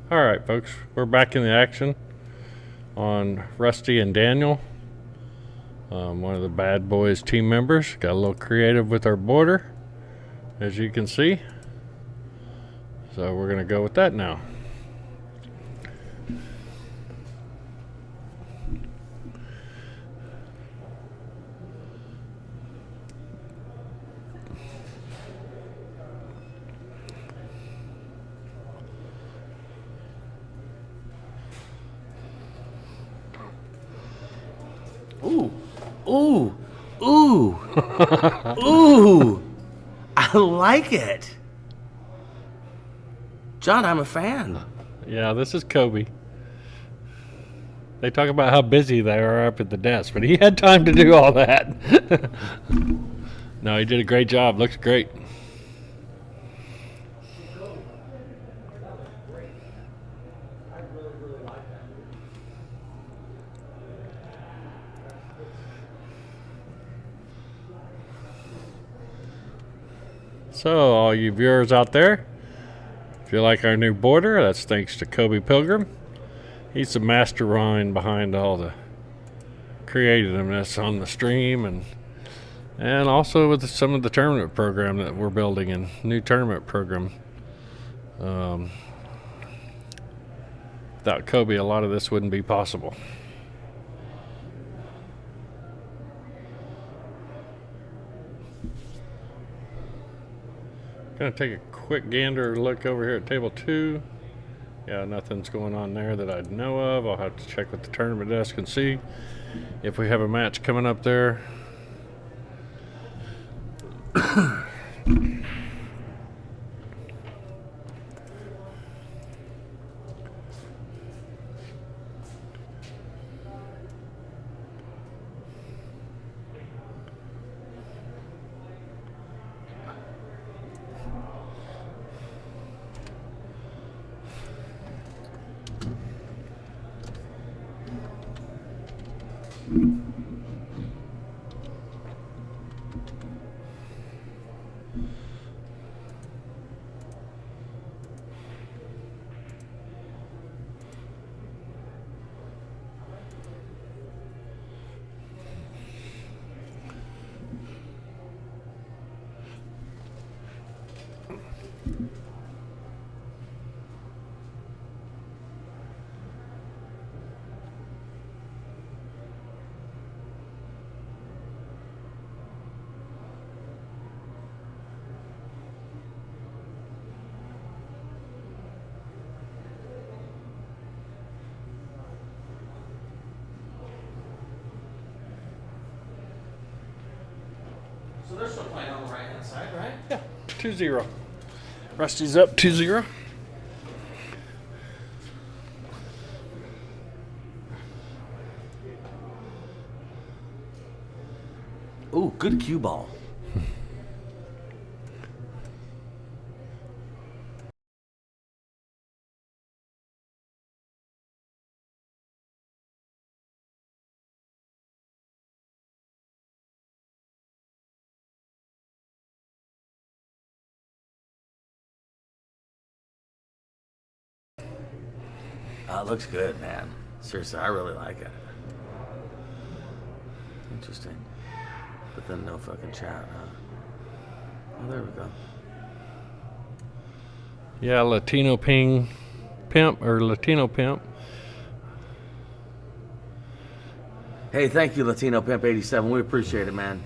All right, folks, we're back in the action on Rusty and Daniel, one of the Bad Boys team members. Got a little creative with our border, as you can see. So we're going to go with that now. Ooh, ooh, ooh, ooh. I like it. John, I'm a fan. Yeah, this is Kobe. They talk about how busy they are up at the desk, but he had time to do all that. No, he did a great job. Looks great. So, all you viewers out there, if you like our new border, that's thanks to Kobe Pilgrim. He's the mastermind behind all the creativeness on the stream and also with some of the tournament program that we're building and new tournament program. Without Kobe, a lot of this wouldn't be possible. Gonna take a quick gander look over here at table 2. Yeah, nothing's going on there that I know of. I'll have to check with the tournament desk and see if we have a match coming up there. So they're still playing on the right hand side, right? Yeah, 2-0. Rusty's up 2-0. Ooh, good cue ball. It looks good, man. Seriously, I really like it. Interesting. But then no fucking chat, huh? Oh, there we go. Yeah, Latino Pimp. Hey, thank you, Latino Pimp 87. We appreciate it, man.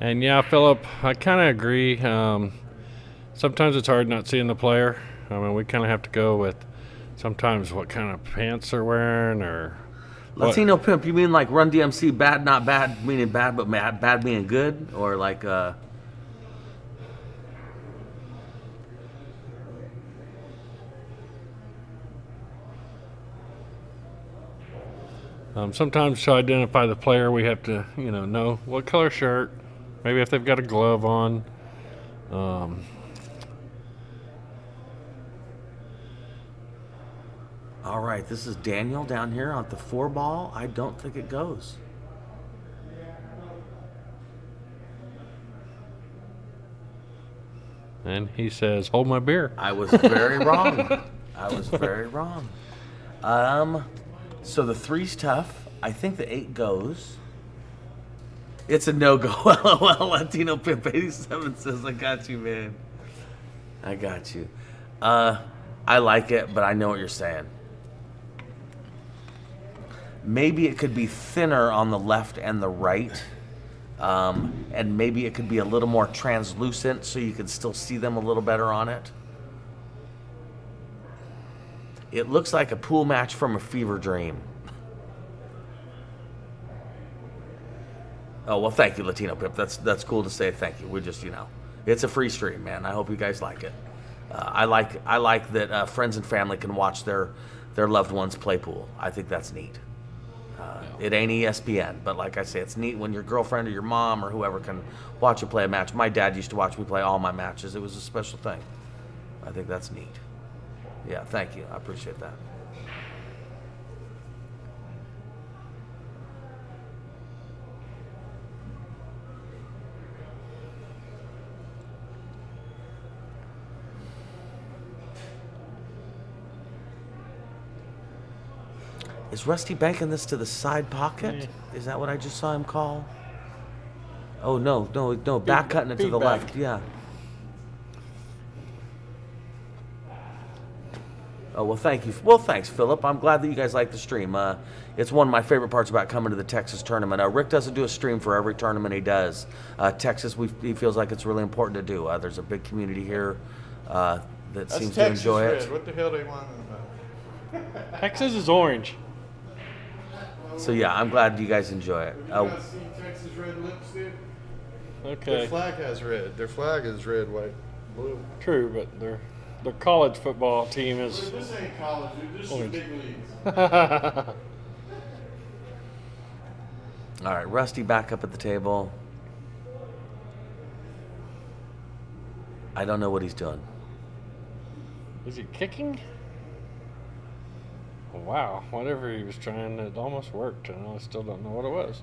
And yeah, Philip, I kind of agree. Sometimes it's hard not seeing the player. I mean, we kind of have to go with sometimes what kind of pants they're wearing or. Latino Pimp, you mean like Run DMC, bad, not bad, meaning bad, but bad meaning good? Or like, Sometimes to identify the player, we have to, know what color shirt, maybe if they've got a glove on. All right, this is Daniel down here on the 4 ball. I don't think it goes. And he says, hold my beer. I was very wrong. I was very wrong. So the 3's tough. I think the 8 goes. It's a no-go. LOL. Latino Pimp 87 says, I got you, man. I got you. I like it, but I know what you're saying. Maybe it could be thinner on the left and the right. And maybe it could be a little more translucent so you can still see them a little better on it. It looks like a pool match from a fever dream. Oh, well, thank you, Latino Pip. That's cool to say thank you. We're just, it's a free stream, man. I hope you guys like it. I like that friends and family can watch their loved ones play pool. I think that's neat. It ain't ESPN, but like I say, it's neat when your girlfriend or your mom or whoever can watch you play a match. My dad used to watch me play all my matches. It was a special thing. I think that's neat. Yeah, thank you. I appreciate that. Is Rusty banking this to the side pocket? Yeah. Is that what I just saw him call? Oh, no, back cutting it to the feedback. left. Yeah. Oh, well, thank you. Well, thanks, Philip. I'm glad that you guys like the stream. It's one of my favorite parts about coming to the Texas tournament. Rick doesn't do a stream for every tournament he does. Texas, he feels like it's really important to do. There's a big community here that seems to enjoy red. it. What the hell they want about? Texas is orange. So, yeah, I'm glad you guys enjoy it. Have you not seen Texas red lipstick? Okay. Their flag has red. Their flag is red, white, blue. True, but their college football team is. This ain't college, dude. This is Orange. big leagues. All right, Rusty back up at the table. I don't know what he's doing. Is he kicking? Wow, whatever he was trying, it almost worked, and I still don't know what it was.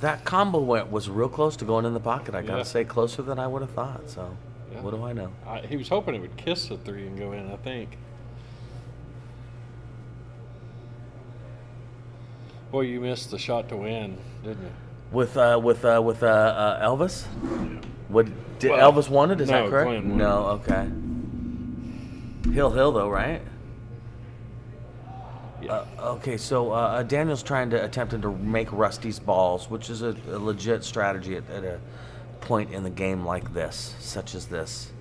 That combo was real close to going in the pocket. I gotta Yeah. say, closer than I would have thought. So, Yeah. what do I know? He was hoping it would kiss the 3 and go in, I think. Boy, you missed the shot to win, didn't you? With Elvis. What did Well, Elvis won it? Is no, that correct? Glenn won No. Okay. Hill though, right? Yeah. Okay, so Daniel's attempting to make Rusty's balls, which is a legit strategy at a point in the game like this, such as this.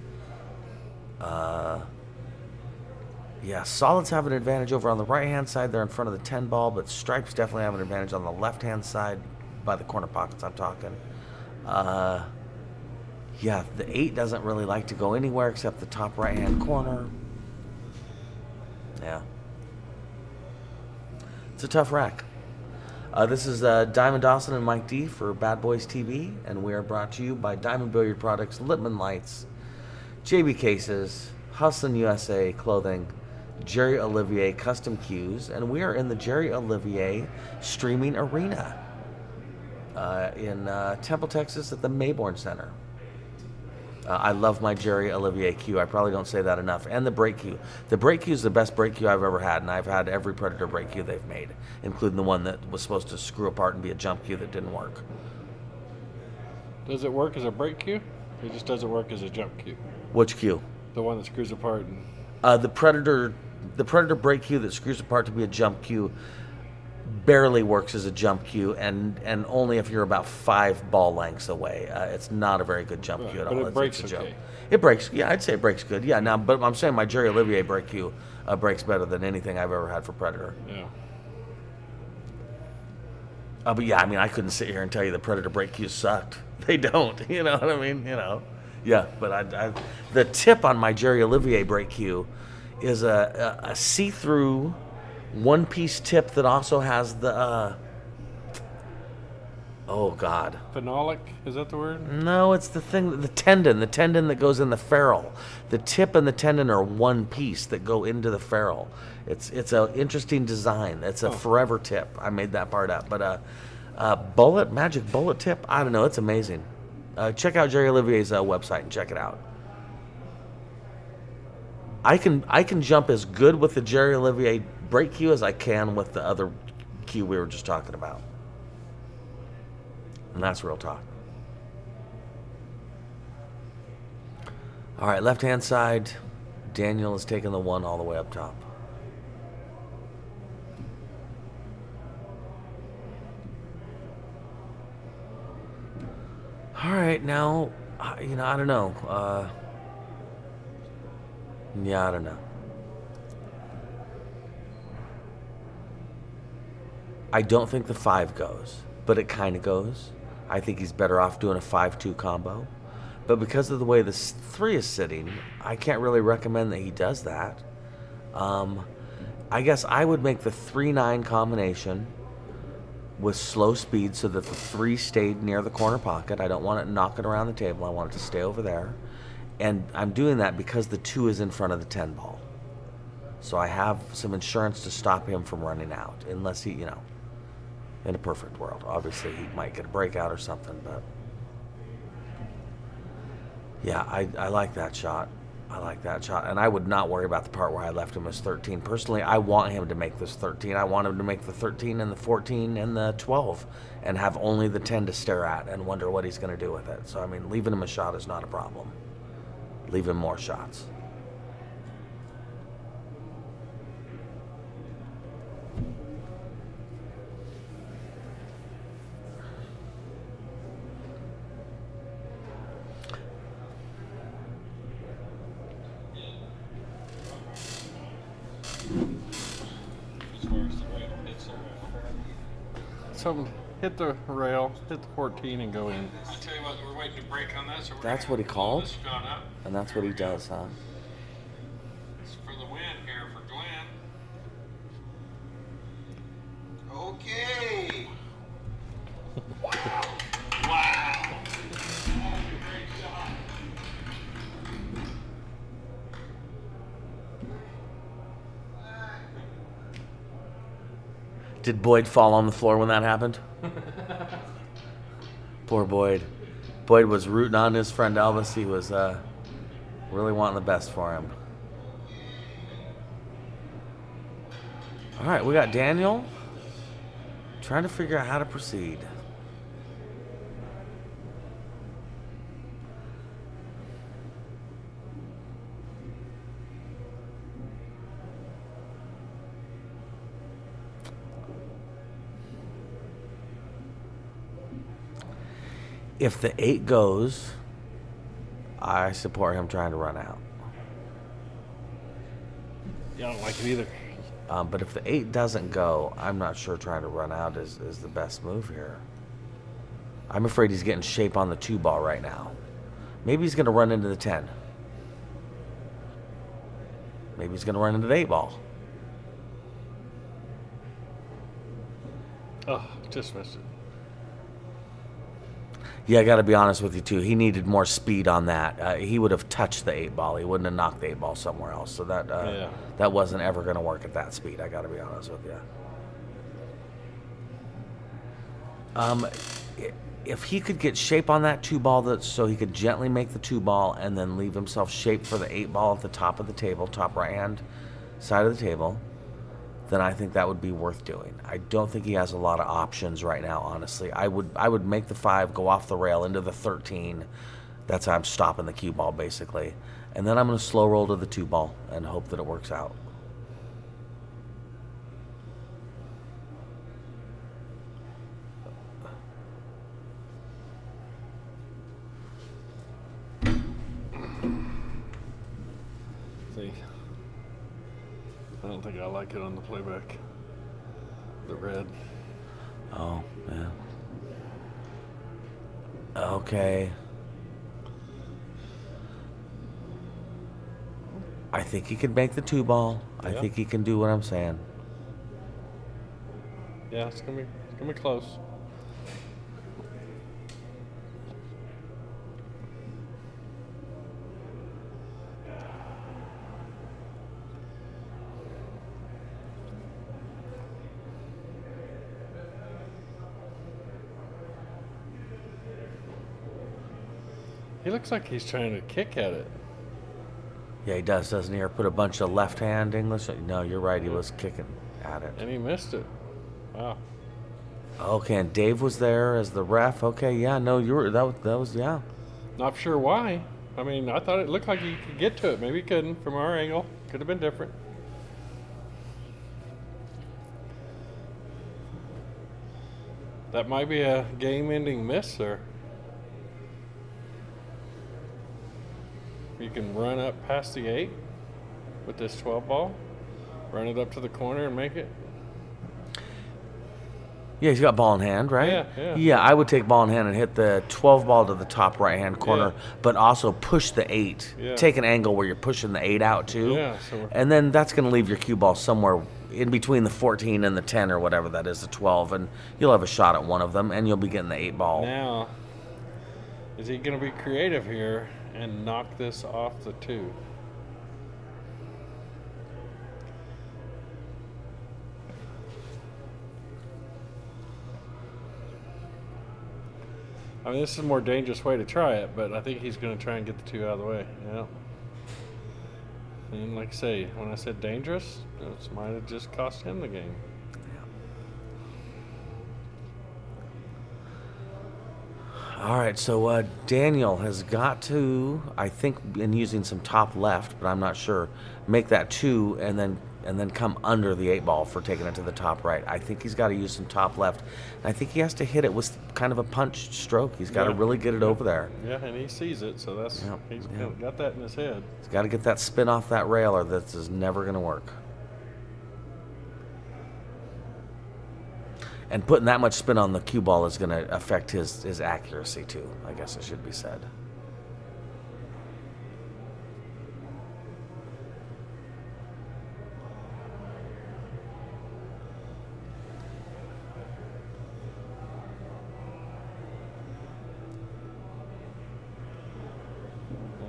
Yeah, Solids have an advantage over on the right-hand side. They're in front of the 10 ball, but Stripes definitely have an advantage on the left-hand side by the corner pockets I'm talking. Yeah, the 8 doesn't really like to go anywhere except the top right-hand corner. Yeah. It's a tough rack. This is Diamond Dawson and Mike D for Badboys TV, and we are brought to you by Diamond Billiard Products, Littman Lights, JB Cases, Hustlin' USA Clothing, Jerry Olivier Custom Cues, and we are in the Jerry Olivier Streaming Arena in Temple, Texas at the Mayborn Center. I love my Jerry Olivier cue. I probably don't say that enough. And the brake cue. The brake cue is the best brake cue I've ever had, and I've had every Predator brake cue they've made, including the one that was supposed to screw apart and be a jump cue that didn't work. Does it work as a brake cue? It just doesn't work as a jump cue. Which cue? The one that screws apart. And The Predator brake cue that screws apart to be a jump cue barely works as a jump cue, and only if you're about 5 ball lengths away. It's not a very good jump Right, cue at but all. it breaks it's a joke. okay. It breaks. Yeah, I'd say it breaks good. Yeah, now, but I'm saying my Jerry Olivier brake cue breaks better than anything I've ever had for Predator. yeah. But yeah, I mean, I couldn't sit here and tell you the Predator brake cues sucked. They don't. You know what I mean? Yeah, but the tip on my Jerry Olivier brake cue is a see-through one-piece tip that also has the oh god, Phenolic, is that the word? no, it's the tendon that goes in the ferrule. The tip and the tendon are one piece that go into the ferrule. It's a interesting design. It's a forever tip. I made that part up, but magic bullet tip, I don't know, it's amazing. Check out Jerry Olivier's website and check it out. I can jump as good with the Jerry Olivier break cue as I can with the other cue we were just talking about. And that's real talk. All right, left-hand side. Daniel is taking the 1 all the way up top. All right, now, I don't know. Yeah, I don't know. I don't think the 5 goes, but it kind of goes. I think he's better off doing a 5-2 combo. But because of the way this 3 is sitting, I can't really recommend that he does that. I guess I would make the 3-9 combination with slow speed so that the 3 stayed near the corner pocket. I don't want it knocking around the table. I want it to stay over there. And I'm doing that because the 2 is in front of the 10 ball. So I have some insurance to stop him from running out, unless he, in a perfect world. Obviously, he might get a breakout or something, but yeah, I like that shot. I like that shot. And I would not worry about the part where I left him as 13. Personally, I want him to make this 13. I want him to make the 13 and the 14 and the 12 and have only the 10 to stare at and wonder what he's going to do with it. So, I mean, leaving him a shot is not a problem. Leave him more shots. So hit the rail, hit the 14, and go in. I tell you what, we're waiting to break on that. So That's what he called? And that's what he does, huh? It's for the win here for Glenn. Okay. Wow. Did Boyd fall on the floor when that happened? Poor Boyd. Boyd was rooting on his friend Elvis. He was really wanting the best for him. All right, we got Daniel trying to figure out how to proceed. If the 8 goes, I support him trying to run out. Yeah, I don't like it either. But if the 8 doesn't go, I'm not sure trying to run out is the best move here. I'm afraid he's getting shape on the 2 ball right now. Maybe he's going to run into the 10. Maybe he's going to run into the 8 ball. Oh, just missed it. Yeah, I got to be honest with you, too. He needed more speed on that. He would have touched the 8 ball. He wouldn't have knocked the 8 ball somewhere else. So that wasn't ever going to work at that speed. I got to be honest with you. If he could get shape on that 2 ball, so he could gently make the 2 ball and then leave himself shape for the 8 ball at the top of the table, top right hand side of the table, then I think that would be worth doing. I don't think he has a lot of options right now, honestly. I would make the 5, go off the rail into the 13. That's how I'm stopping the cue ball, basically. And then I'm going to slow roll to the 2 ball and hope that it works out. See, I don't think I like it on the playback. The red. Oh, yeah. Okay. I think he can make the 2 ball. I Yeah. think he can do what I'm saying. Yeah, it's gonna be close. He looks like he's trying to kick at it. Yeah, he does, doesn't he? Or put a bunch of left-hand English. No, you're right. He was kicking at it. And he missed it. Wow. Okay, and Dave was there as the ref. Okay, yeah, no, you were that was yeah. Not sure why. I mean, I thought it looked like he could get to it. Maybe he couldn't from our angle. Could have been different. That might be a game-ending miss, sir. You can run up past the 8 with this 12 ball, run it up to the corner and make it. Yeah, he's got ball in hand, right? Yeah. Yeah, I would take ball in hand and hit the 12 ball to the top right-hand corner, but also push the 8. Yeah. Take an angle where you're pushing the 8 out, too. Yeah, so and then that's going to leave your cue ball somewhere in between the 14 and the 10 or whatever that is, the 12, and you'll have a shot at one of them, and you'll be getting the 8 ball. now, is he going to be creative here and knock this off the 2? I mean, this is a more dangerous way to try it, but I think he's going to try and get the 2 out of the way. Yeah. And like I say, when I said dangerous, this might have just cost him the game. All right, so Daniel has got to, I think, in using some top left, but I'm not sure, make that 2 and then come under the 8 ball for taking it to the top right. I think he's got to use some top left. And I think he has to hit it with kind of a punch stroke. He's got to really get it over there. Yeah, and he sees it, so that's he's got that in his head. He's got to get that spin off that rail, or this is never going to work. And putting that much spin on the cue ball is going to affect his accuracy too, I guess it should be said.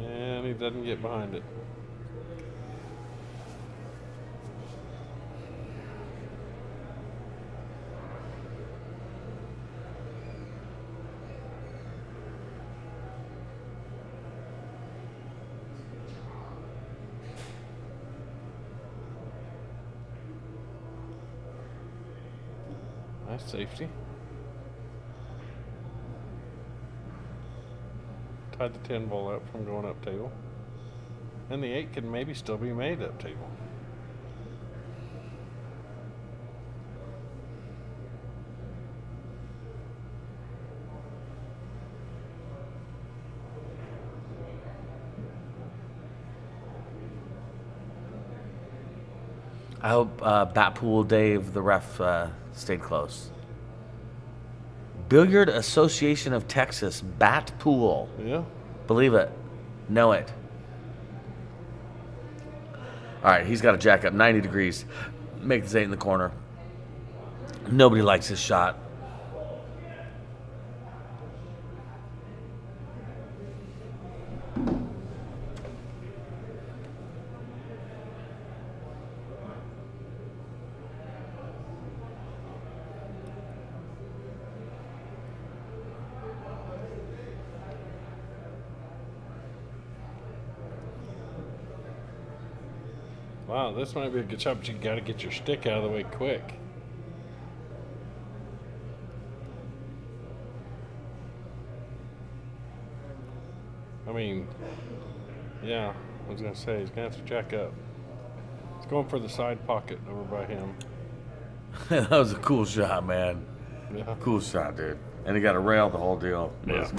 And he doesn't get behind it. Nice safety. Tied the 10 ball up from going up table. And the 8 can maybe still be made up table. I hope Bat Pool Dave, the ref, stayed close. Billiard Association of Texas, Bat Pool. Yeah. Believe it. Know it. All right, he's got to jack up 90 degrees. Make this 8 in the corner. Nobody likes his shot. Wow, this might be a good shot, but you got to get your stick out of the way quick. I mean, yeah, I was going to say, he's going to have to jack up. He's going for the side pocket over by him. That was a cool shot, man. Yeah. Cool shot, dude. And he got a rail the whole deal. Yeah.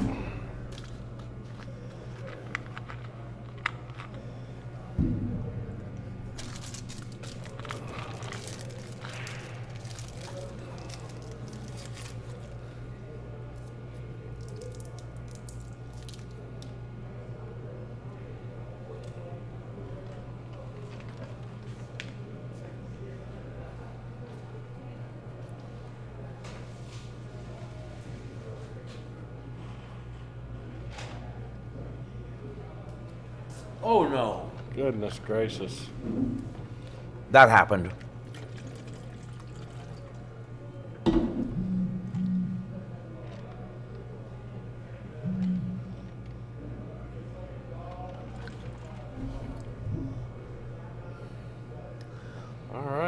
Oh, no. Goodness gracious. That happened.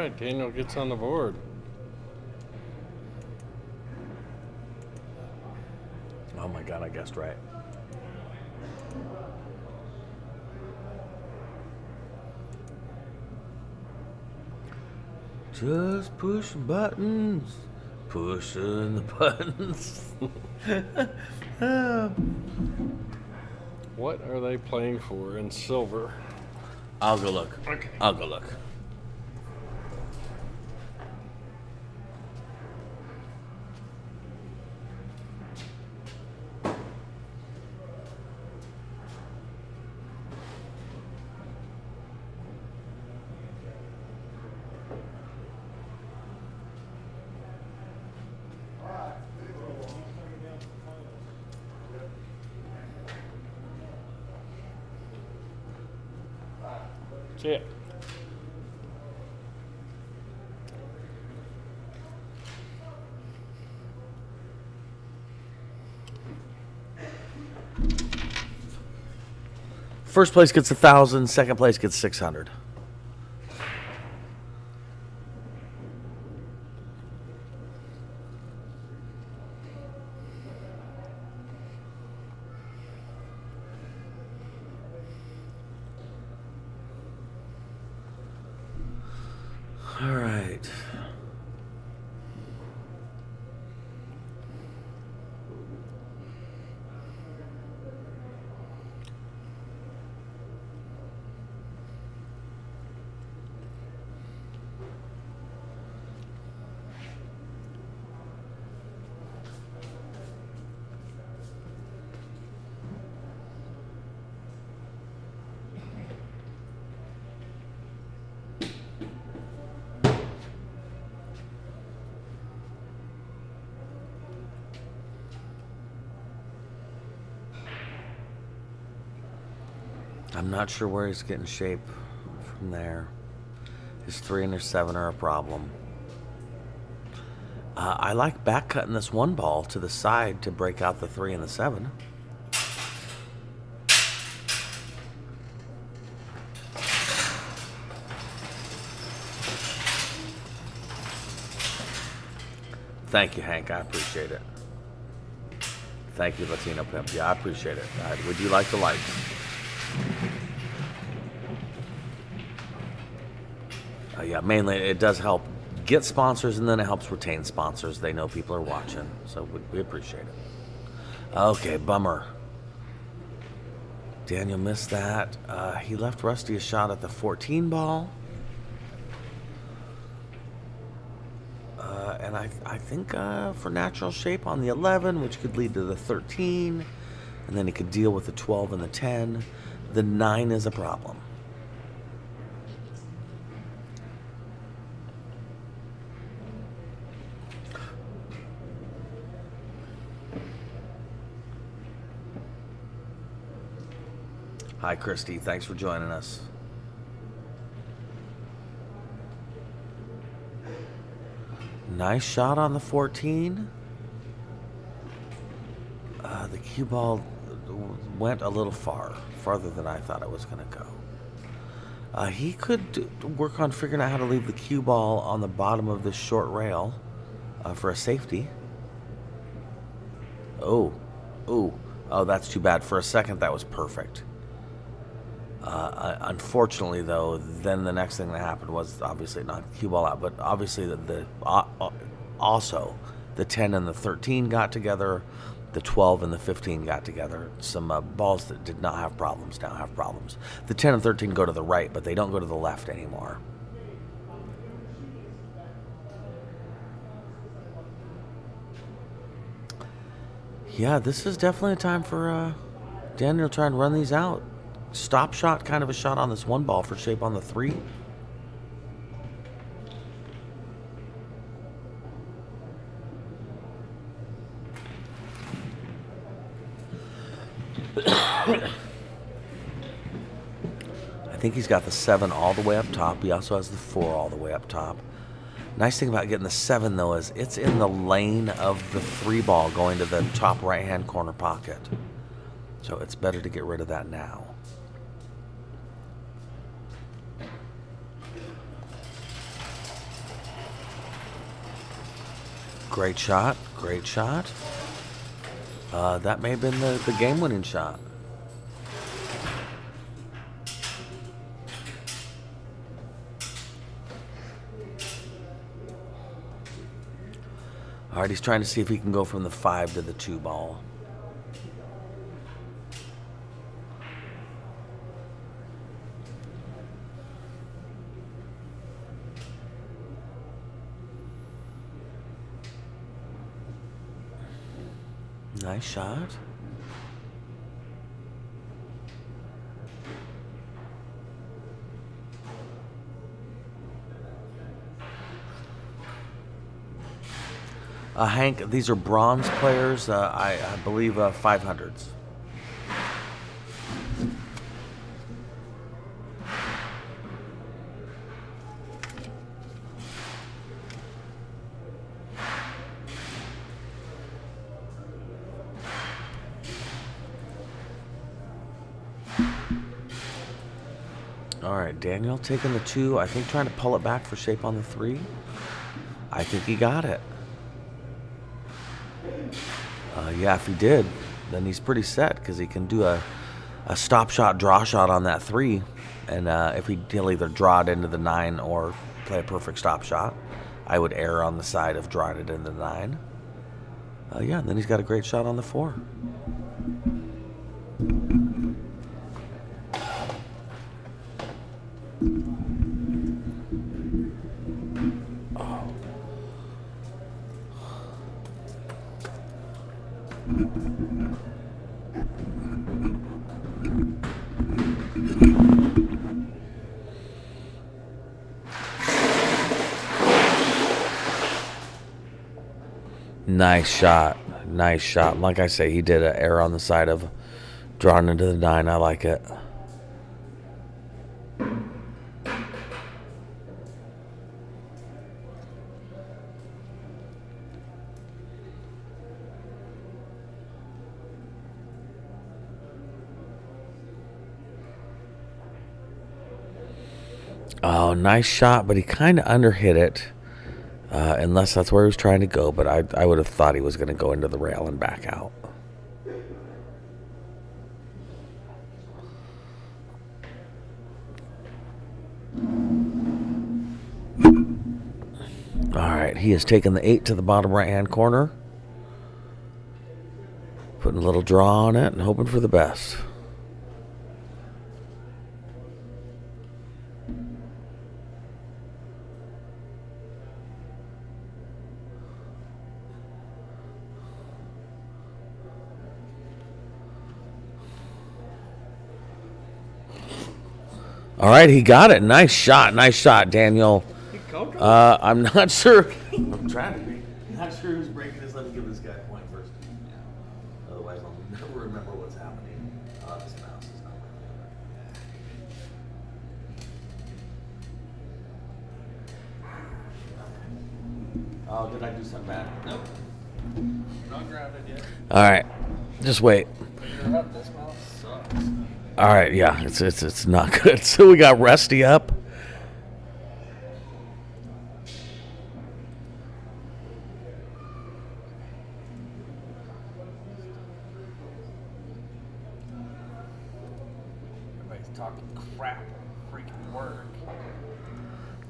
right, Daniel gets on the board. Oh my God, I guessed right. Just pushing buttons, pushing the buttons. What are they playing for in silver? I'll go look. Okay. I'll go look. See ya. First place gets 1,000. Second place gets 600. All right. I'm not sure where he's getting shape from there. His 3 and his 7 are a problem. I like back cutting this one ball to the side to break out the 3 and the 7. Thank you, Hank. I appreciate it. Thank you, Latino Pimp. Yeah, I appreciate it. Would you like the lights? Yeah, mainly it does help get sponsors, and then it helps retain sponsors. They know people are watching, so we appreciate it. Okay, bummer. Daniel missed that. He left Rusty a shot at the 14 ball. And I think for natural shape on the 11, which could lead to the 13, and then he could deal with the 12 and the 10. The 9 is a problem. Hi, Christy. Thanks for joining us. Nice shot on the 14. The cue ball went a little farther than I thought it was going to go. He could work on figuring out how to leave the cue ball on the bottom of this short rail for a safety. Oh, that's too bad. For a second, that was perfect. Unfortunately, though, then the next thing that happened was obviously not the cue ball out, but obviously also the 10 and the 13 got together, the 12 and the 15 got together. Some balls that did not have problems now have problems. The 10 and 13 go to the right, but they don't go to the left anymore. Yeah, this is definitely a time for Daniel to try and run these out. Stop shot, kind of a shot on this one ball for shape on the 3. I think he's got the 7 all the way up top. He also has the 4 all the way up top. Nice thing about getting the 7, though, is it's in the lane of the 3 ball going to the top right-hand corner pocket. So it's better to get rid of that now. Great shot. Great shot. That may have been the game-winning shot. All right, he's trying to see if he can go from the 5 to the 2 ball. Nice shot. Hank, these are bronze players, I believe 500s. All right, Daniel taking the 2. I think trying to pull it back for shape on the 3. I think he got it. Yeah, if he did, then he's pretty set because he can do a stop shot, draw shot on that 3. And if he'll either draw it into the 9 or play a perfect stop shot, I would err on the side of drawing it into the 9. Yeah, and then he's got a great shot on the 4. Nice shot. Nice shot. Like I say, he did an error on the side of drawing into the 9. I like it. Oh, nice shot, but he kind of underhit it. Unless that's where he was trying to go, but I would have thought he was going to go into the rail and back out. All right, he has taken the 8 to the bottom right-hand corner. Putting a little draw on it and hoping for the best. All right, he got it. Nice shot, Daniel. I'm not sure. I'm trying to be. Not sure who's breaking this. Let me give this guy a point first. Yeah. Otherwise, I'll never remember what's happening. This mouse is not working. Oh, did I do something bad? Nope. Not grounded yet. All right, just wait. Figure out this mouse sucks. All right, yeah, it's not good. So we got Rusty up. Everybody's talking crap on freaking work.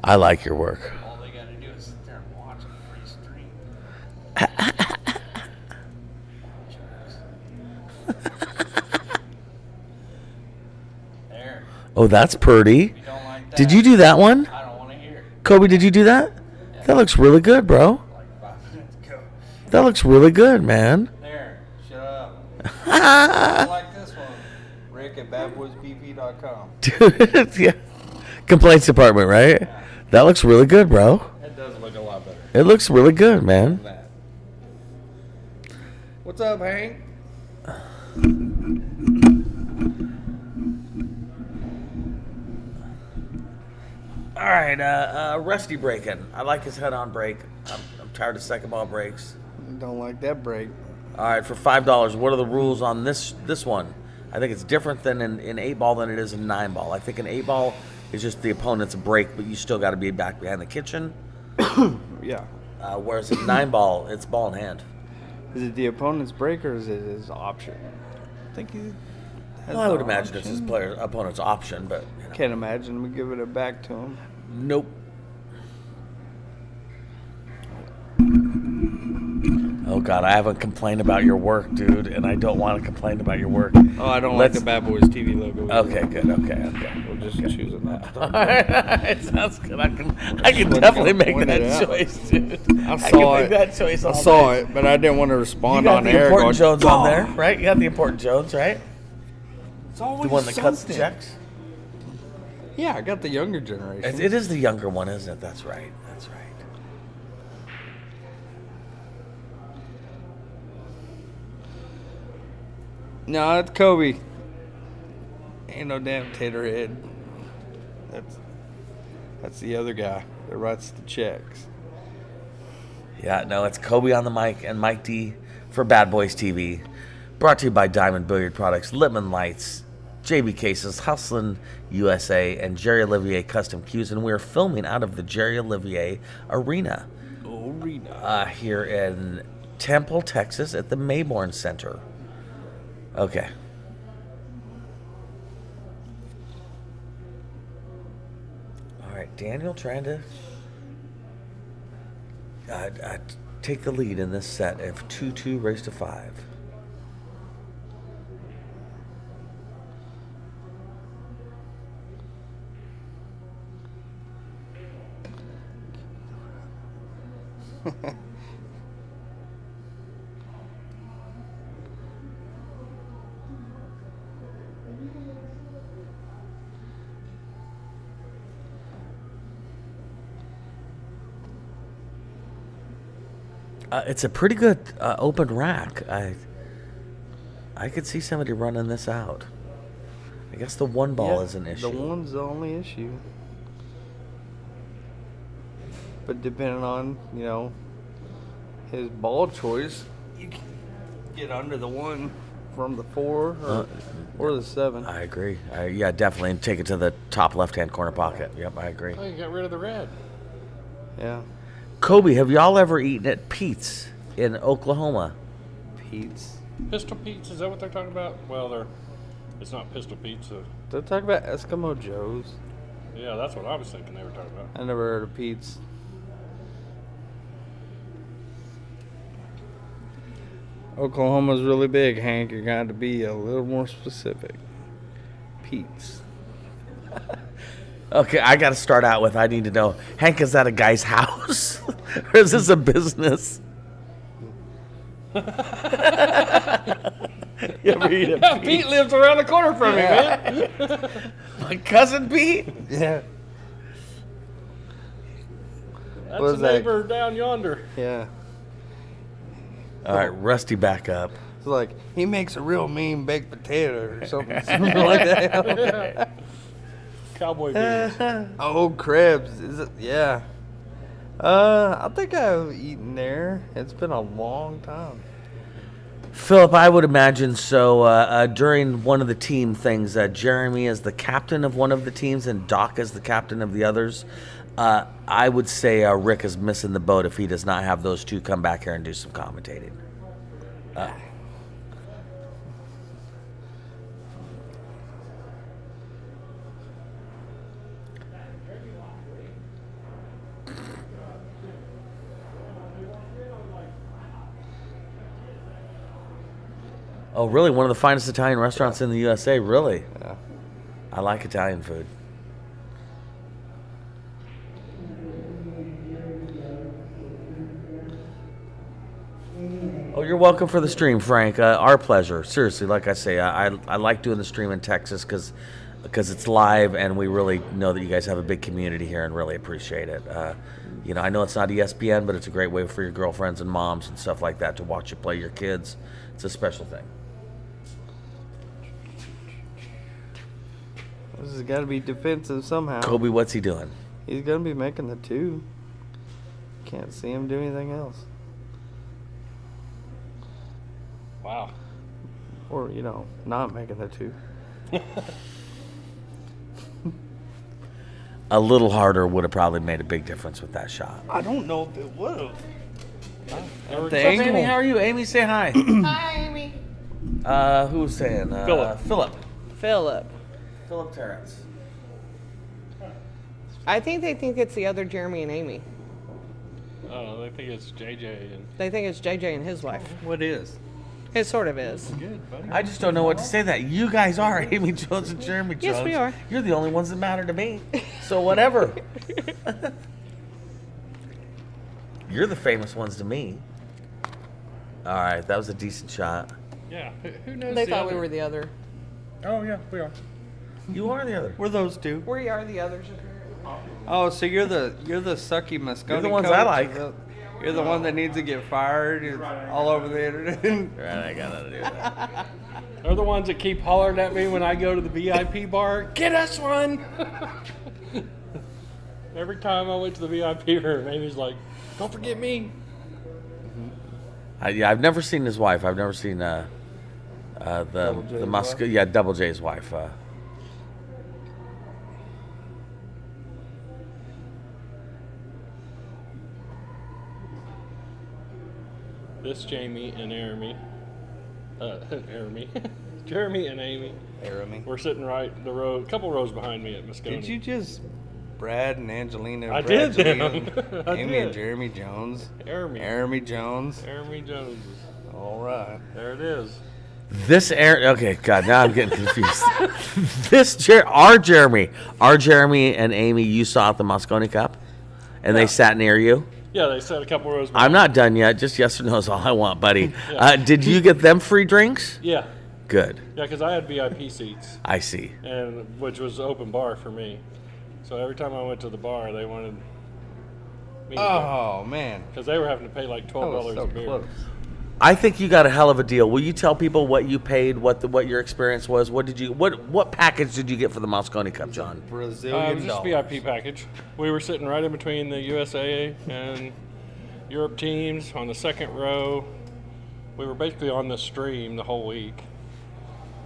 I like your work. All they gotta do is sit there and watch a free stream. There. Oh, that's pretty. If you don't like that, Did you do that one? I don't want to hear it. Kobe, did you do that? Yeah. That looks really good, bro. Like 5 minutes ago. That looks really good, man. There. Shut up. I don't like this one. Rick at badboysbp.com. Dude, yeah. Complaints department, right? Yeah. That looks really good, bro. It does look a lot better It looks really good, man. than that. What's up, Hank? All right, Rusty breaking. I like his head-on break. I'm tired of second ball breaks. Don't like that break. All right, for $5, what are the rules on this one? I think it's different than in 8-ball than it is in 9-ball. I think in 8-ball is just the opponent's break, but you still got to be back behind the kitchen. Yeah. Whereas a 9-ball, it's ball in hand. Is it the opponent's break or is it his option? I think he has Well, I would the imagine it's his option. opponent's option, but Can't imagine we giving it back to him. nope. Oh God, I haven't complained about your work, dude, and I don't want to complain about your work. Oh, I don't Let's- like the Bad Boys TV logo. either. Okay, good. Okay. We're just choosing not to talk All about it. right, it sounds good. I can wasn't definitely gonna make point it that out. choice, dude. I can saw make it. that choice. I all saw day. it, but I didn't want to You respond got on the air. important going, Jones on there, "Dog." right? You got the important Jones, right? It's always The one that cuts the something. checks. Yeah, I got the younger generation. It is the younger one, isn't it? That's right. That's right. No, it's Kobe. Ain't no damn Taterhead. That's the other guy that writes the checks. Yeah, no, it's Kobe on the mic and Mike D for Bad Boys TV. Brought to you by Diamond Billiard Products, Littman Lights, JB Cases, Hustlin' USA, and Jerry Olivier Custom Cues. And we're filming out of the Jerry Olivier Arena here in Temple, Texas at the Mayborn Center. Okay. All right, Daniel trying to take the lead in this set of 2-2 race to 5. It's a pretty good open rack. I could see somebody running this out. I guess the one ball is an issue. The one's the only issue. But depending on, his ball choice, you can get under the one from the 4 or the 7. I agree. Yeah, definitely. And take it to the top left-hand corner pocket. Yep, I agree. Oh, you got rid of the red. Yeah. Kobe, have y'all ever eaten at Pete's in Oklahoma? Pete's. Pistol Pete's, is that what they're talking about? Well, it's not Pistol Pizza. They're talking about Eskimo Joe's. Yeah, that's what I was thinking they were talking about. I never heard of Pete's. Oklahoma's really big, Hank. You're going to be a little more specific. Pete's. Okay, I got to start out with, I need to know, Hank, is that a guy's house? Or is this a business? You ever eat at Yeah, Pete lives around the corner from me, man. My cousin Pete? Yeah. That's What the is that? neighbor down yonder. Yeah. All right, Rusty back up. It's like, he makes a real mean baked potato or something like that. Cowboy beans. Oh, crabs. Is it? Yeah. I think I've eaten there. It's been a long time. Philip, I would imagine so. During one of the team things, Jeremy is the captain of one of the teams and Doc is the captain of the others. I would say Rick is missing the boat if he does not have those two come back here and do some commentating. Oh, really? One of the finest Italian restaurants in the USA, really? Yeah. I like Italian food. Oh, you're welcome for the stream, Frank. Our pleasure. Seriously, like I say, I like doing the stream in Texas because it's live and we really know that you guys have a big community here and really appreciate it. I know it's not ESPN, but it's a great way for your girlfriends and moms and stuff like that to watch you play your kids. It's a special thing. This has got to be defensive somehow. Kobe, what's he doing? He's going to be making the 2. Can't see him do anything else. Wow. Or, not making the 2. a little harder would have probably made a big difference with that shot. I don't know if it would have. What's What's up, Amy? How are you? Amy, say hi. Hi, Amy. Who's saying? Philip. Philip. Philip Terrence. I think they think it's the other Jeremy and Amy. Oh, they think it's JJ and They think it's JJ and his wife. What is? It sort of is. good, buddy. I just don't know what to say that. You guys are Amy Jones and Jeremy Jones. Yes, we are. You're the only ones that matter to me. So whatever. You're the famous ones to me. All right, that was a decent shot. Yeah, who knows? They the thought other? we were the other. Oh yeah, we are. You are the other. We're those two. We are the others, apparently. Oh, so you're the sucky Mosconi You're the ones coach? I like. You're the one that needs to get fired. It's all over the internet. Right, I got nothing to do with that. They're the ones that keep hollering at me when I go to the VIP bar. Get us one! Every time I went to the VIP room, Amy's like, "Don't forget me." Yeah, I've never seen his wife. I've never seen the J's Moscow. wife? Yeah, Double J's wife. This Jamie and Jeremy, Jeremy and Amy. Jeremy. We're sitting right a couple rows behind me at Mosconi. Did you just Brad and Angelina? I did Brangelina, them. I Amy did. and Jeremy Jones. Jeremy. Jeremy Jones. Jeremy Jones. All right. There it is. This okay, God, now I'm getting confused. Our Jeremy and Amy, you saw at the Mosconi Cup, and they sat near you. Yeah, they said a couple rows. I'm not done yet. Just yes or no is all I want, buddy. Did you get them free drinks? Yeah, Good. yeah, because I had VIP seats, I see. and which was open bar for me. So every time I went to the bar, they wanted me Oh man. because they were having to pay like That $12 was so a beer. close. I think you got a hell of a deal. Will you tell people what you paid, what your experience was? What package did you get for the Mosconi Cup, John? It Brazilian was just dollars. VIP package. We were sitting right in between the USA and Europe teams on the second row. We were basically on the stream the whole week.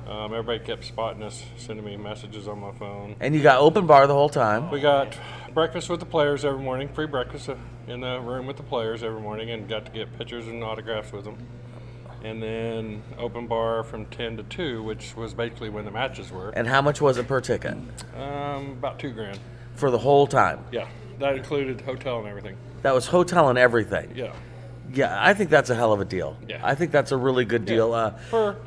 Everybody kept spotting us, sending me messages on my phone. And you got open bar the whole time. We got breakfast with the players every morning, free breakfast in the room with the players every morning, and got to get pictures and autographs with them. And then open bar from 10 to 2, which was basically when the matches were. And how much was it per ticket About $2,000. for the whole time? Yeah, that included hotel and everything. That was hotel and everything. Yeah. Yeah, I think that's a hell of a deal. Yeah. I think that's a really good deal. For,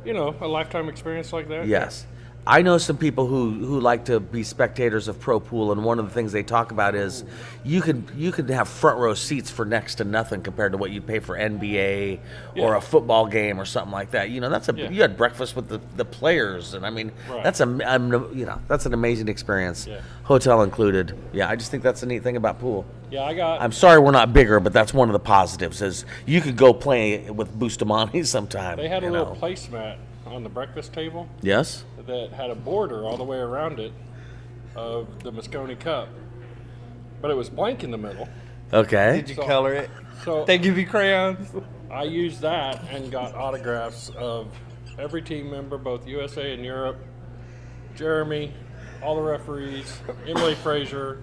a lifetime experience like that. Yes. I know some people who like to be spectators of pro pool, and one of the things they talk about is you can have front row seats for next to nothing compared to what you pay for NBA or Yeah. a football game or something like that. You had breakfast with the players, and I mean Right. that's that's an amazing experience, Yeah. hotel included. Yeah, I just think that's the neat thing about pool. Yeah, I got. I'm sorry we're not bigger, but that's one of the positives is you could go play with Bustamante sometime. They had a you little know. placemat on the breakfast table Yes. that had a border all the way around it of the Mosconi Cup, but it was blank in the middle. Okay. Did you color it? So They give you crayons. I used that and got autographs of every team member, both USA and Europe, Jeremy, all the referees, Emily Frazier,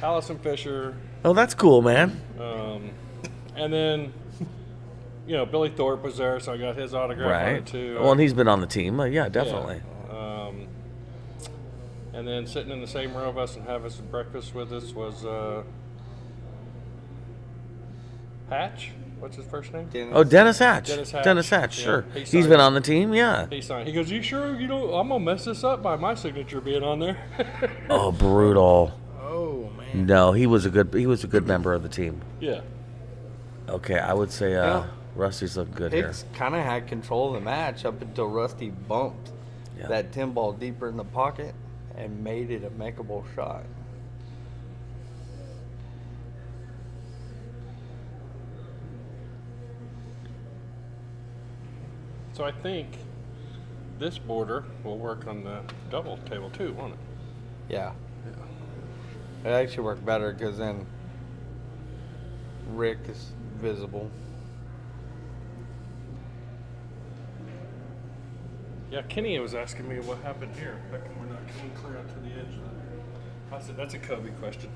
Allison Fisher, Oh, that's cool, man. and then Billy Thorpe was there, so I got his autograph on Right. it too. Well, and he's been on the team. Yeah, definitely. And then sitting in the same row of us and having some breakfast with us was Hatch. What's his first name? Oh, Dennis Hatch. Dennis Hatch. Yeah, Sure. he He's signed been it. on the team. Yeah. He signed. He goes, "You sure you don't? I'm gonna mess this up by my signature being on there." Oh, brutal. Oh man. No, he was a good member of the team. Yeah. Okay, I would say Yeah. Rusty's looking good here. Hicks kind of had control of the match up until Rusty bumped Yeah. that 10 ball deeper in the pocket and made it a makeable shot. So I think this border will work on the double table too, won't it? Yeah. It actually worked better because then Rick is visible. Yeah, Kenny was asking me what happened here. How come we're not coming clear out to the edge of I said that's a Kobe question.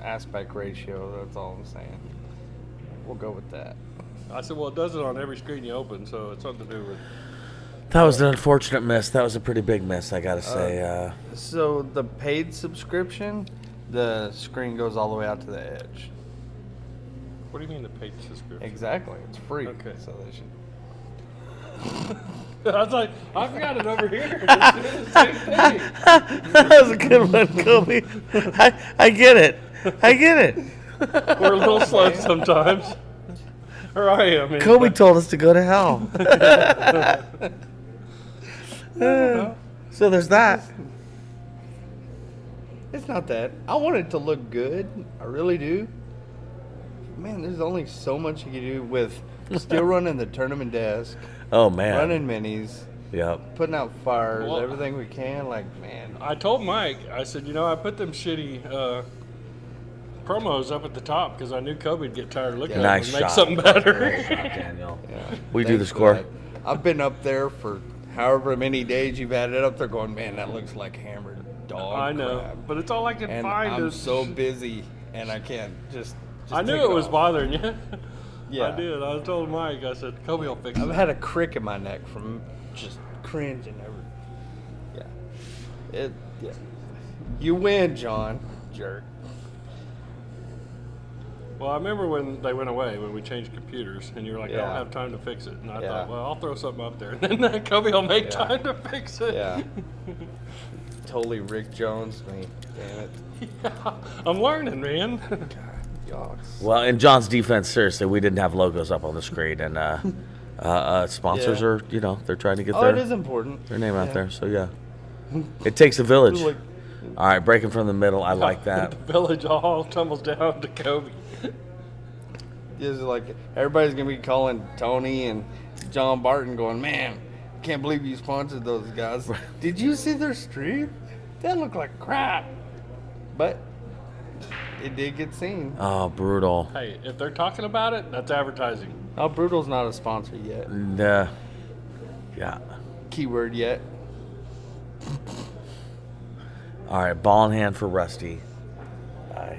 Aspect ratio. That's all I'm saying. We'll go with that. I said, well, it does it on every screen you open, so it's something to do with. That was an unfortunate miss. That was a pretty big miss, I gotta say. So the paid subscription, the screen goes all the way out to the edge. What do you mean the paid subscription? Exactly. It's free. Okay. So they should. I was like, I've got it over here. It's doing the same thing. That was a good one, Kobe. I get it. I get it. We're a little slow sometimes. Or I am. anyway. Kobe told us to go to hell. So there's that. It's not that. I want it to look good. I really do. Man, there's only so much you can do with still running the tournament desk, Oh man. running minis, Yep. putting out fires, Well, everything we can. Like, man, I told Mike, I said, I put them shitty promos up at the top because I knew Kobe would get tired of looking at them Nice and make shot. something better. Nice shot, Daniel. yeah. We do the Thanks for score. that. I've been up there for however many days you've had it up there going, man, that looks like hammered dog I know, crap. but it's all I can And find I'm is. so busy, and I can't just I knew take it was off. bothering you. Yeah. I did. I told Mike, I said, Kobe will fix it. I've had a crick in my neck from just cringing over. Yeah. Yeah. You win, John. Jerk. Well, I remember when they went away, when we changed computers, and you were like, I Yeah. don't have time to fix it. And I Yeah. thought, well, I'll throw something up there. And then Kobe will make Yeah. time to fix it. Yeah. Totally Rick Jones me. Damn it. Yeah, I'm learning, man. Yikes. Well, in John's defense, seriously, we didn't have logos up on the screen, and sponsors Yeah. are, they're trying to get Oh, it is important. their name out Yeah. there. So yeah, it takes a village. Like- All right, breaking from the middle. I like that. The village all tumbles down to Kobe. It's like everybody's gonna be calling Tony and John Barton, going, "Man, can't believe you sponsored those guys. Did you see their stream? That looked like crap." But it did get seen. Oh, brutal. Hey, if they're talking about it, that's advertising. Oh, Brutal's not a sponsor yet. And, yeah. Keyword yet. All right, ball in hand for Rusty.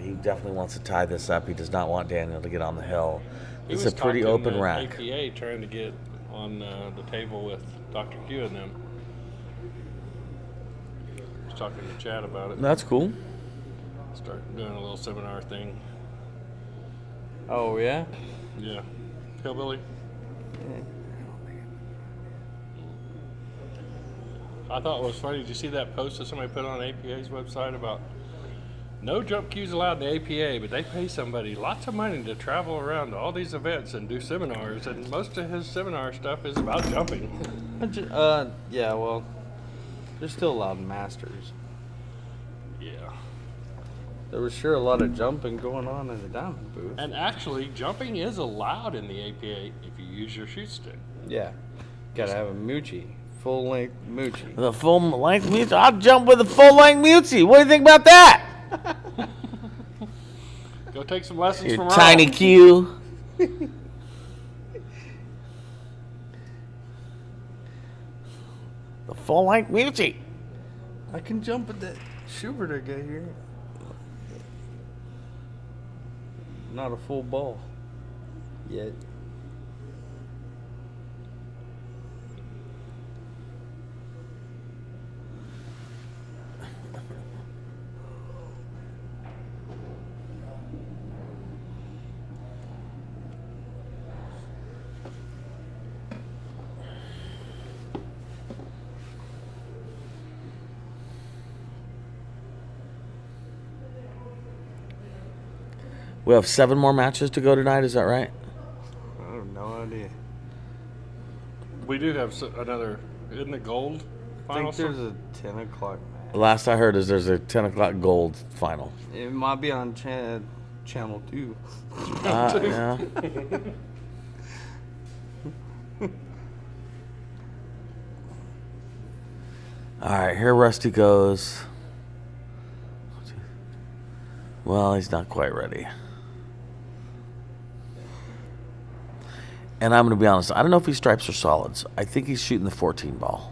He definitely wants to tie this up. He does not want Daniel to get on the hill. He It's was a pretty talking open to rack. APA trying to get on the table with Dr. Q and them. Was talking to Chad about it. That's cool. Start doing a little seminar thing. Oh yeah. Yeah. Hillbilly. I thought it was funny. Did you see that post that somebody put on APA's website about no jump cues allowed in the APA, but they pay somebody lots of money to travel around to all these events and do seminars, and most of his seminar stuff is about jumping. Yeah. Well, they're still allowed masters. Yeah. There was sure a lot of jumping going on in the diamond booth. And actually, jumping is allowed in the APA if you use your shoot stick. Yeah. Gotta have a moochie, full length moochie. The full length Mutsy. I'll jump with a full length Mutsy. What do you think about that? Go take some lessons Your from tiny Ron. Q. The full length Mutsy. I can jump with that Schubert I got here. Not a full ball yet. We have 7 more matches to go tonight. Is that right? I have no idea. We do have another, isn't it gold? I Final think there's a 10 o'clock match. Last I heard is there's a 10 o'clock gold final. It might be on channel 2. Yeah. All right, here Rusty goes. Well, he's not quite ready. And I'm going to be honest, I don't know if he stripes or solids. I think he's shooting the 14 ball.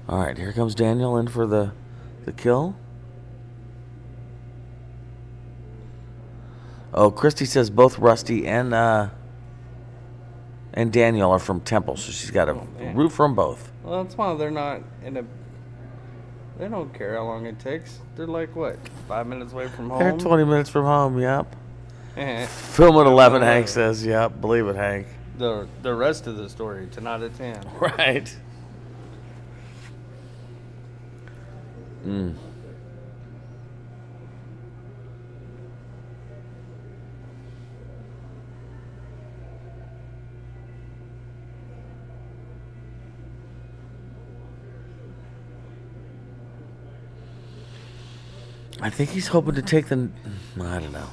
All right, here comes Daniel in for the kill. Oh, Christy says both Rusty and Daniel are from Temple, so she's got a man. root from both. Well, that's why they're not in a. They don't care how long it takes. They're like, what, 5 minutes away from home? They're 20 minutes from home, yep. Eh. Film at 11, Hank says, yep. Believe it, Hank. The rest of the story, 10 out of 10. Right. I think he's hoping to take the. I don't know.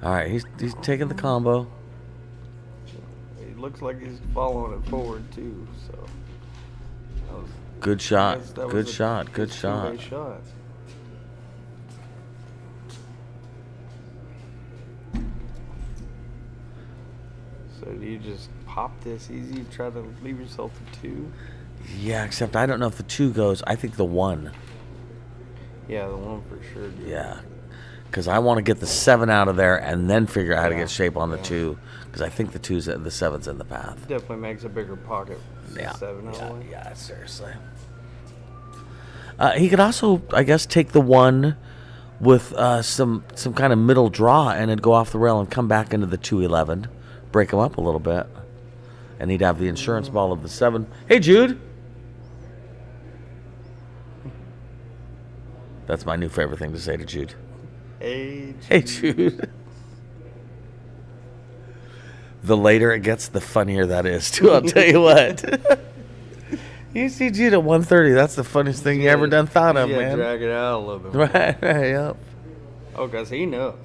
All right, he's taking the combo. It looks like he's following it forward, too, so. That was, Good shot. that was Good a shot. Good two-way shot. shot. So do you just pop this easy, try to leave yourself a 2? Yeah, except I don't know if the 2 goes. I think the 1. Yeah, the 1 for sure. Dude. Yeah. Because I want to get the 7 out of there and then figure out how to Yeah. get shape on the Yeah. 2. Because I think the 7's in the path. Definitely makes a bigger pocket. Yeah. 7 out of the way. Yeah, seriously. He could also, I guess, take the 1 with some kind of middle draw and it'd go off the rail and come back into the 211, break him up a little bit, and he'd have the insurance ball of the 7. Hey, Jude. That's my new favorite thing to say to Jude. Hey, Hey, Jude. The later it gets, the funnier that is, too. I'll tell you what. You see Jude at 1:30. That's the funniest thing you ever done thought of, yeah, man. drag it out a little bit more. Right, yep. Oh, because he knows.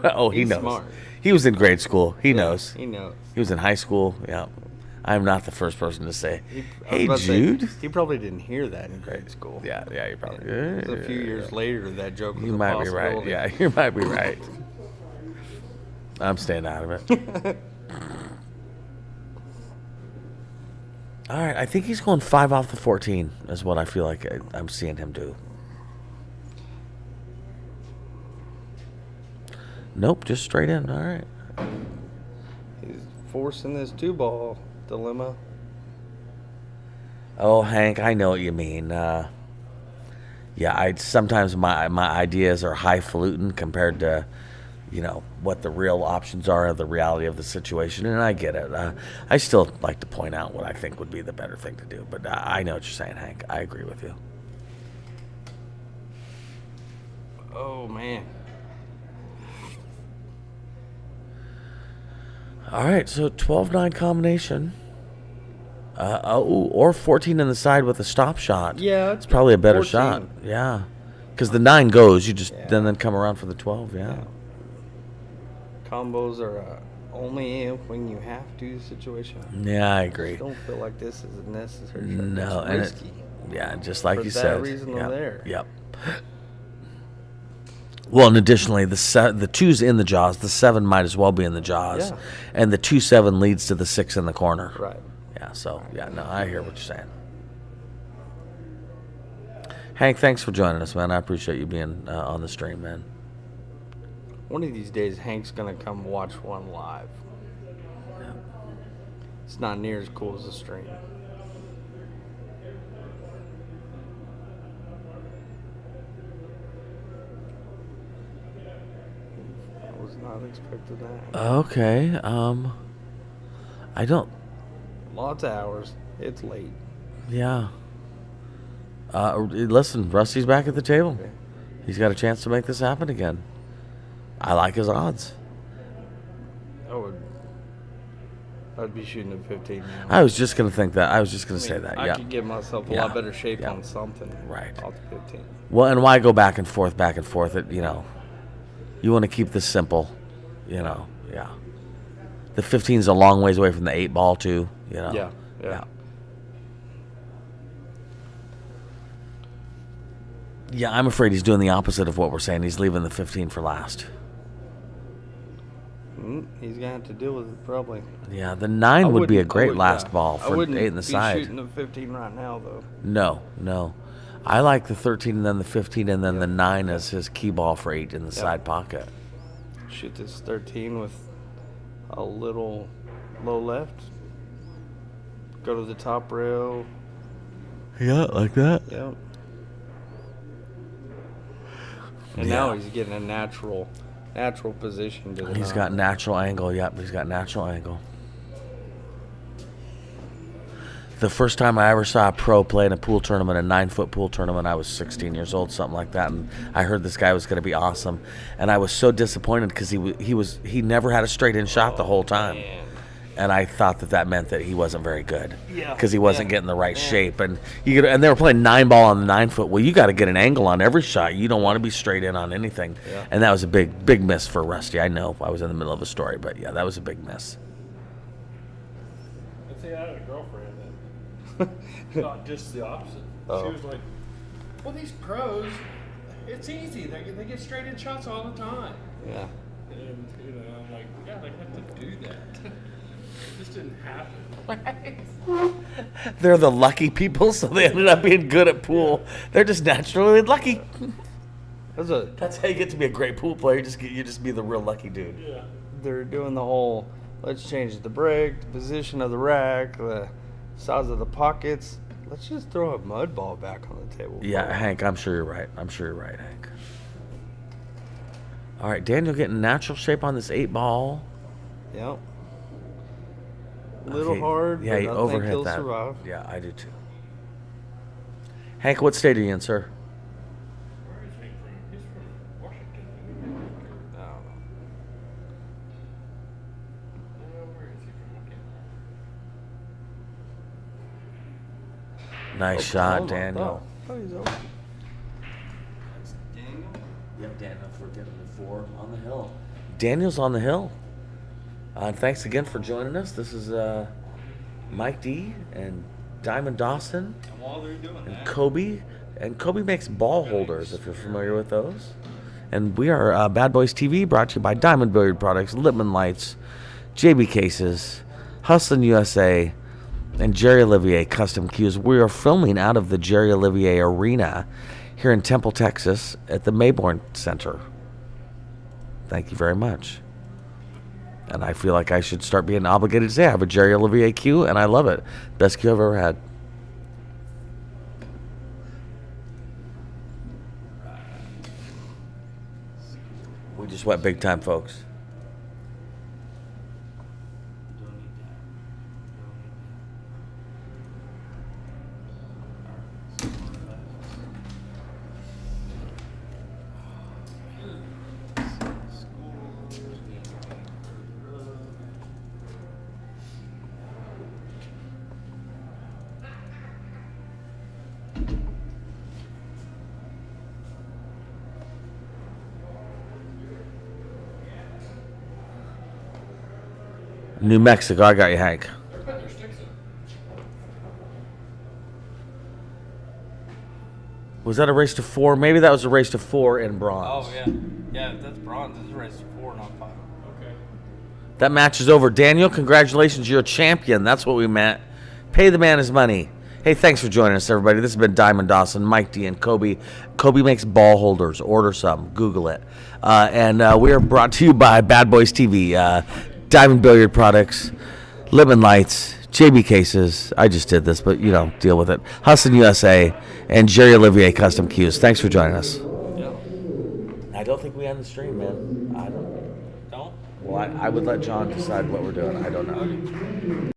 Oh, he He's knows. smart. He was in grade school. He knows. He knows. He was in high school. Yeah. I'm not the first person to say, I was hey, about to say, Jude. he probably didn't hear that in grade school. Yeah, you probably. It was a few years later that joke was You a might be right. possibility. Yeah, you might be right. I'm staying out of it. All right, I think he's going 5 off the 14 is what I feel like I'm seeing him do. Nope, just straight in. All right. He's forcing this 2-ball dilemma. Oh, Hank, I know what you mean. Yeah, sometimes my ideas are highfalutin compared to, what the real options are, the reality of the situation, and I get it. I still like to point out what I think would be the better thing to do, but I know what you're saying, Hank. I agree with you. Oh, man. All right, so 12-9 combination. Or 14 in the side with a stop shot. Yeah, it's probably a better 14. shot. Yeah, because the 9 goes, you just then come around for the 12. Yeah. Combos are only when you have to situation. Yeah, I agree. I don't feel like this is a necessary. No, it's and risky. just like For you that said. reason Yep, there. Yep. Well, and additionally, the 2's in the jaws. The 7 might as well be in the jaws, Yeah. and the 2-7 leads to the 6 in the corner. Right. Yeah. So no, I hear what you're saying. Hank, thanks for joining us, man. I appreciate you being on the stream, man. One of these days, Hank's gonna come watch one live. It's not near as cool as the stream. I was not expecting that. Okay. I don't. Lots of hours. It's late. Yeah. Listen, Rusty's back at the table. Okay. He's got a chance to make this happen again. I like his odds. I'd be shooting at 15 now. I was just gonna think that. I was just gonna say that. I Yeah. could give myself a Yeah. lot better shape Yeah. on something. Right. Off the 15. Well, and why go back and forth, back and forth? You want to keep this simple. Yeah. The 15's a long ways away from the 8 ball too. Yeah. Yeah, I'm afraid he's doing the opposite of what we're saying. He's leaving the 15 for last. He's gonna have to deal with it probably. Yeah, the 9 would be a great last yeah. ball I for wouldn't 8 in the be side. shooting the 15 right now though. No. I like the 13 and then the 15 and then the 9 as his key ball for 8 in the side pocket. Shoot this 13 with a little low left. Go to the top rail. Yeah, like that. Yep. And now he's getting a natural position to the He's got natural angle. Yep, he's got natural angle. The first time I ever saw a pro play in a pool tournament, a 9-foot pool tournament, I was 16 years old, something like that, and I heard this guy was going to be awesome, and I was so disappointed because he never had a straight in shot the whole time, and I thought that meant that he wasn't very good because he wasn't getting the right shape, and and they were playing 9-ball on the 9-foot. Well, you got to get an angle on every shot. You don't want to be straight in on anything, and that was a big miss for Rusty. I know I was in the middle of a story, but yeah, that was a big miss. I think I had a girlfriend that thought just the opposite. Oh. She was like, well, these pros, it's easy. They get straight in shots all the time. Yeah. And, I'm like, yeah, they have to do that. It just didn't happen. They're the lucky people, so they ended up being good at pool. They're just naturally lucky. That's how you get to be a great pool player. You just be the real lucky dude. Yeah. They're doing the whole, let's change the break, the position of the rack, the size of the pockets. Let's just throw a mud ball back on the table. Yeah, Hank, I'm sure you're right. Hank. All right, Daniel getting natural shape on this 8-ball. Yep. A little Okay, hard, yeah, but he I think overhit he'll that. survive. Yeah, I do too. Hank, what state are you in, sir? Where is he from? He's from Washington. Where is he from? I can't remember. Nice shot, Hold on. Daniel. Oh, he's over. Yep, Daniel for getting the 4 on the hill. Daniel's on the hill. Thanks again for joining us. This is Mike D and Diamond Dawson And while they're doing and Kobe. And Kobe makes ball holders, if you're familiar with those. And we are Bad Boys TV, brought to you by Diamond Billiard Products, Lippman Lights, JB Cases, Hustlin' USA, and Jerry Olivier Custom Cues. We are filming out of the Jerry Olivier Arena here in Temple, Texas, at the Mayborn Center. Thank you very much. And I feel like I should start being obligated to say I have a Jerry Olivier cue, and I love it. Best cue I've ever had. We just went big time, folks. New Mexico, I got you, Hank. They're putting their sticks in. Was that a race to 4? Maybe that was a race to 4 in bronze. Oh, yeah. Yeah, that's bronze. This is race 4, not 5. Okay. That match is over. Daniel, congratulations. You're a champion. That's what we meant. Pay the man his money. Hey, thanks for joining us, everybody. This has been Diamond Dawson, Mike D, and Kobe. Kobe makes ball holders. Order some. Google it. And we are brought to you by Bad Boys TV, Diamond Billiard Products, Lippman Lights, JB Cases. I just did this, but, deal with it. Hustlin' USA, and Jerry Olivier Custom Cues. Thanks for joining us. Yeah. I don't think we end the stream, man. I don't. Don't? Well, I would let John decide what we're doing. I don't know.